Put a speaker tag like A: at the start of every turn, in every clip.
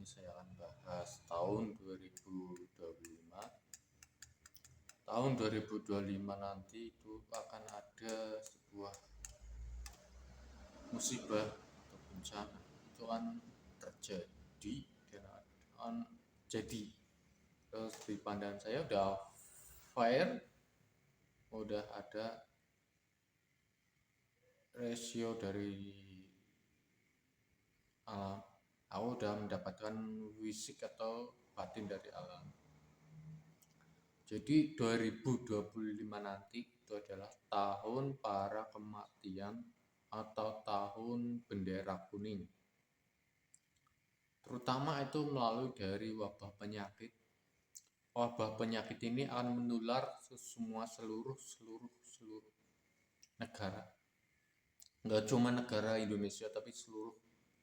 A: ini saya akan bahas tahun 2025. Tahun 2025 nanti itu akan ada sebuah musibah atau bencana itu akan terjadi dan akan jadi. Terus di pandangan saya udah udah ada rasio dari alam. Aku udah mendapatkan fisik atau batin dari alam. Jadi 2025 nanti itu adalah tahun para kematian atau tahun bendera kuning. Terutama itu melalui dari wabah penyakit. Wabah penyakit ini akan menular seluruh negara. Enggak cuma negara Indonesia tapi seluruh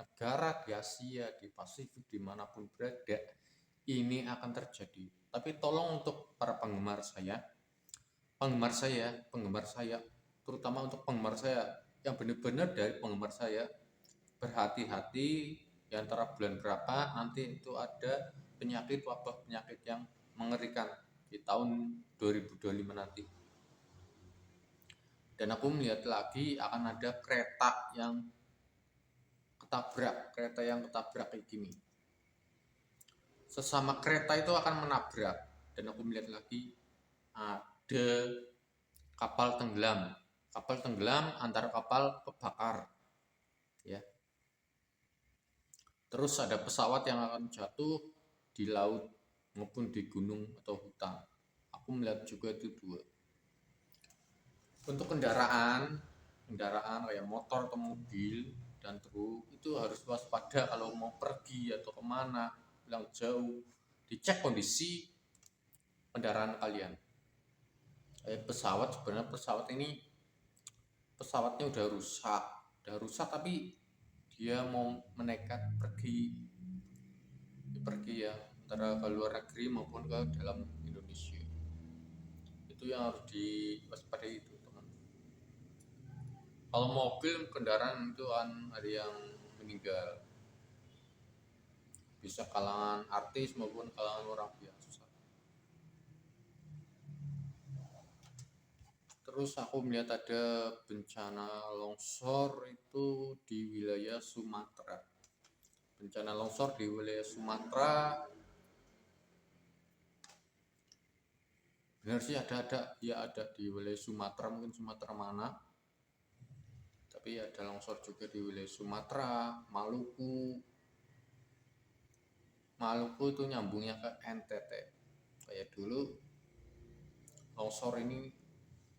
A: negara di Asia, di Pasifik, dimanapun berada, ini akan terjadi. Tapi tolong untuk para penggemar saya, terutama untuk penggemar saya yang benar-benar dari penggemar saya, berhati-hati di antara bulan berapa nanti itu ada wabah penyakit yang mengerikan di tahun 2025 nanti. Dan aku melihat lagi akan ada kereta yang ketabrak kayak gini. Sesama kereta itu akan menabrak, dan aku melihat lagi ada kapal tenggelam antara kapal kebakar, ya. Terus ada pesawat yang akan jatuh di laut maupun di gunung atau hutan. Aku melihat juga itu dua. Untuk kendaraan kayak motor atau mobil dan truk itu harus waspada kalau mau pergi atau kemana yang jauh, dicek kondisi kendaraan kalian. Sebenarnya pesawatnya udah rusak tapi dia mau menekat pergi ya, antara ke luar negeri maupun ke dalam Indonesia. Itu yang harus diwaspadai itu, teman. Kalau mobil kendaraan itu ada yang meninggal, bisa kalangan artis maupun kalangan orang biasa. Terus aku melihat ada bencana longsor itu di wilayah Sumatera. Bencana longsor di wilayah Sumatera, benar sih ada di wilayah Sumatera, mungkin Sumatera mana. Tapi ada longsor juga di wilayah Sumatera, Maluku itu nyambungnya ke NTT. Kayak dulu longsor ini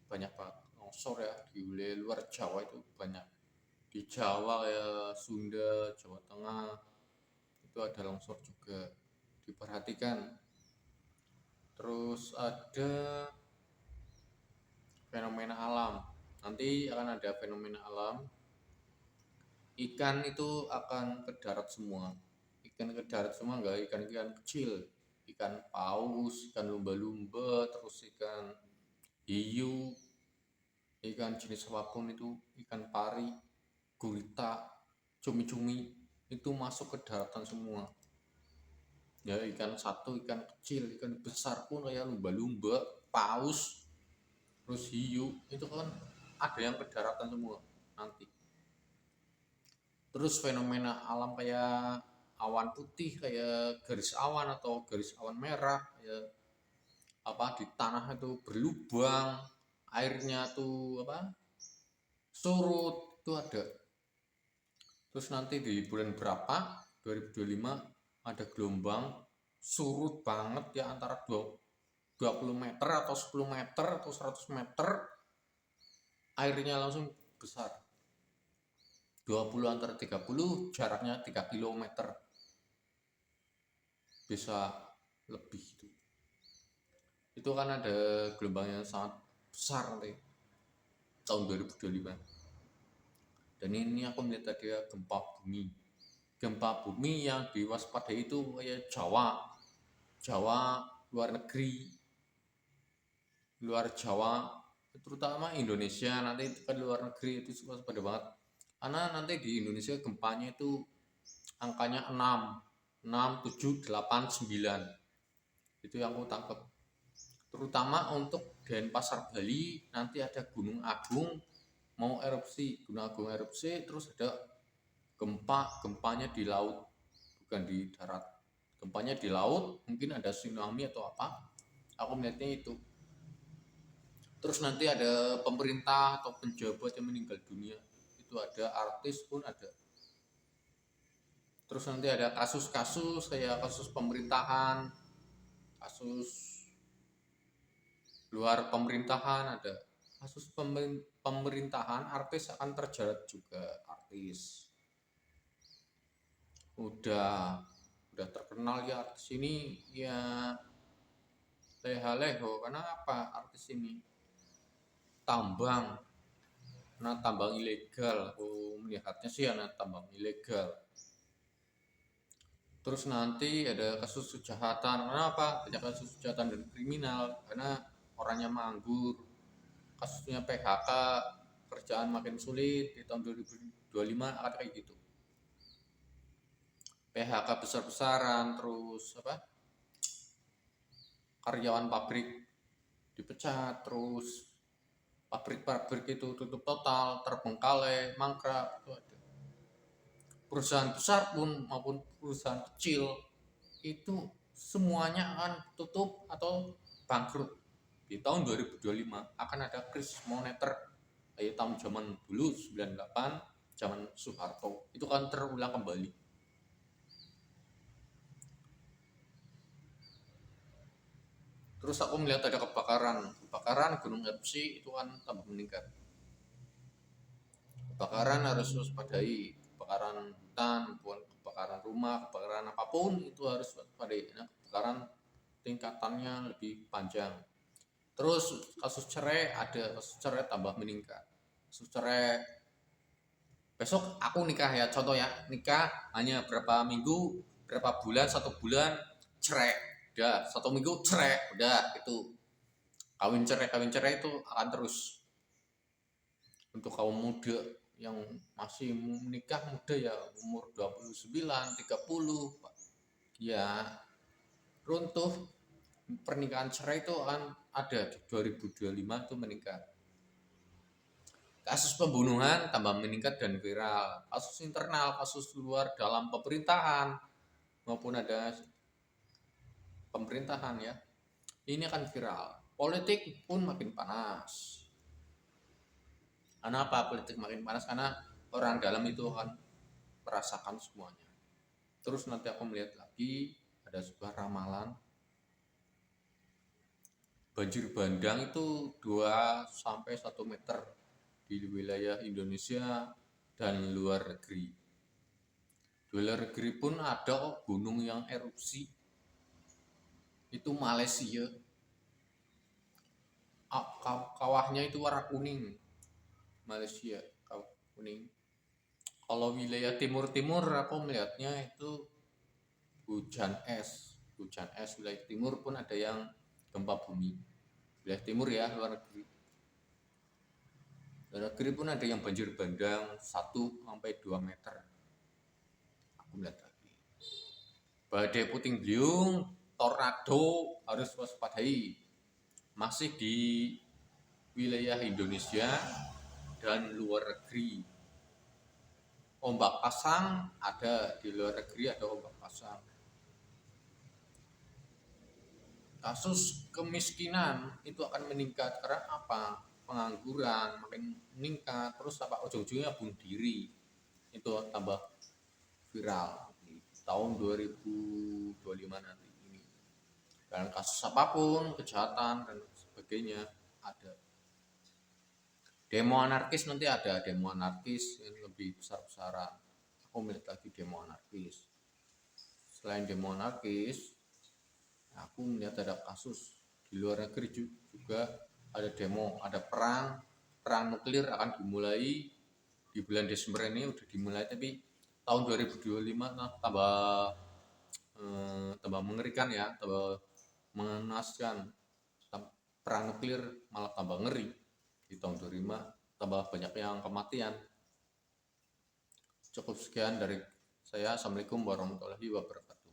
A: banyak banget longsor ya di wilayah luar Jawa, itu banyak. Di Jawa ya, Sunda, Jawa Tengah itu ada longsor juga, diperhatikan. Terus ada fenomena alam. Nanti akan ada fenomena alam. Ikan itu akan ke darat semua. Enggak ikan kecil. Ikan paus, ikan lumba-lumba, terus ikan hiu, ikan jenis apapun itu, ikan pari, gurita, cumi-cumi, itu masuk ke daratan semua. Ya, ikan kecil, ikan besar pun kayak lumba-lumba, paus, terus hiu, itu kan ada yang ke daratan semua nanti. Terus fenomena alam kayak awan putih, kayak garis awan atau garis awan merah, ya di tanah itu berlubang, airnya tuh surut, itu ada. Terus nanti di bulan berapa 2025 ada gelombang surut banget ya, antara 20 meter atau 10 meter atau 100 meter, airnya langsung besar. 20 antara 30, jaraknya 3 km, bisa lebih itu kan ada gelombang yang sangat besar nanti tahun 2025. Dan ini aku melihat tadi gempa bumi yang diwaspadai itu kayak Jawa, luar Jawa, terutama Indonesia. Nanti ke luar negeri itu waspada banget, karena nanti di Indonesia gempanya itu angkanya 6. 6, 7, 8, 9. Itu yang aku tangkap. Terutama untuk Denpasar Bali nanti ada Gunung Agung mau erupsi, Gunung Agung erupsi, terus ada gempanya di laut, bukan di darat. Gempanya di laut, mungkin ada tsunami atau apa. Aku melihatnya itu. Terus nanti ada pemerintah atau pejabat yang meninggal dunia. Itu ada, artis pun ada. Terus nanti ada kasus-kasus kayak kasus pemerintahan, kasus luar pemerintahan ada. Kasus pemerintahan, artis akan terjerat juga, artis. Udah terkenal ya artis ini ya, leha-leho. Karena apa? Artis ini tambang, karena tambang ilegal. Aku melihatnya sih karena tambang ilegal. Terus nanti ada kasus kejahatan. Kenapa? Banyak kasus kejahatan dan kriminal karena orangnya manggur. Kasusnya PHK, kerjaan makin sulit di tahun 2025 akan kayak gitu. PHK besar-besaran, terus apa? Karyawan pabrik dipecat, terus pabrik-pabrik itu tutup total, terbengkalai, mangkrak, itu ada. Perusahaan besar pun maupun perusahaan kecil itu semuanya akan tutup atau bangkrut. Di tahun 2025 akan ada krisis moneter kayak tahun zaman dulu 98, zaman Soeharto. Itu kan terulang kembali. Terus aku melihat ada kebakaran gunung erupsi itu kan tambah meningkat. Kebakaran harus waspadai, kebakaran hutan, kebakaran rumah, kebakaran apapun itu harus waspadai. Nah, kebakaran tingkatannya lebih panjang. Terus kasus cerai ada, kasus cerai tambah meningkat. Kasus cerai, besok aku nikah ya, contoh ya, nikah hanya berapa minggu, berapa bulan, 1 bulan cerai, udah 1 minggu cerai, udah itu kawin cerai itu akan terus. Untuk kaum muda yang masih menikah muda ya umur 29, 30 ya runtuh. Pernikahan cerai itu akan ada di 2025 itu meningkat. Kasus pembunuhan tambah meningkat dan viral. Kasus internal, kasus luar dalam pemerintahan maupun ada pemerintahan ya, ini akan viral. Politik pun makin panas. Karena apa politik makin panas? Karena orang dalam itu akan merasakan semuanya. Terus nanti aku melihat lagi ada sebuah ramalan banjir bandang itu 2 sampai 1 meter di wilayah Indonesia dan luar negeri. Di luar negeri pun ada gunung yang erupsi. Itu Malaysia. Kawahnya itu warna kuning. Malaysia, kawah kuning. Kalau wilayah timur-timur aku melihatnya itu hujan es. Wilayah timur pun ada yang gempa bumi. Wilayah timur ya, luar negeri. Luar negeri pun ada yang banjir bandang 1 sampai 2 meter. Aku melihat lagi. Badai puting beliung, tornado harus waspadai. Masih di wilayah Indonesia dan luar negeri. Ombak pasang ada di luar negeri, ada ombak pasang. Kasus kemiskinan itu akan meningkat karena apa? Pengangguran makin meningkat, terus apa ujung-ujungnya bunuh diri. Itu tambah viral di tahun 2025 nanti ini. Dan kasus apapun, kejahatan dan sebagainya ada. Demo anarkis nanti ada, demo anarkis yang lebih besar-besaran. Aku melihat lagi demo anarkis. Selain demo anarkis, aku melihat ada kasus di luar negeri juga ada demo, ada perang nuklir akan dimulai di bulan Desember ini, udah dimulai, tapi tahun 2025 tambah mengerikan ya, tambah mengenaskan. Perang nuklir malah tambah ngeri di tahun 2025, tambah banyak yang kematian. Cukup sekian dari saya. Assalamualaikum warahmatullahi wabarakatuh.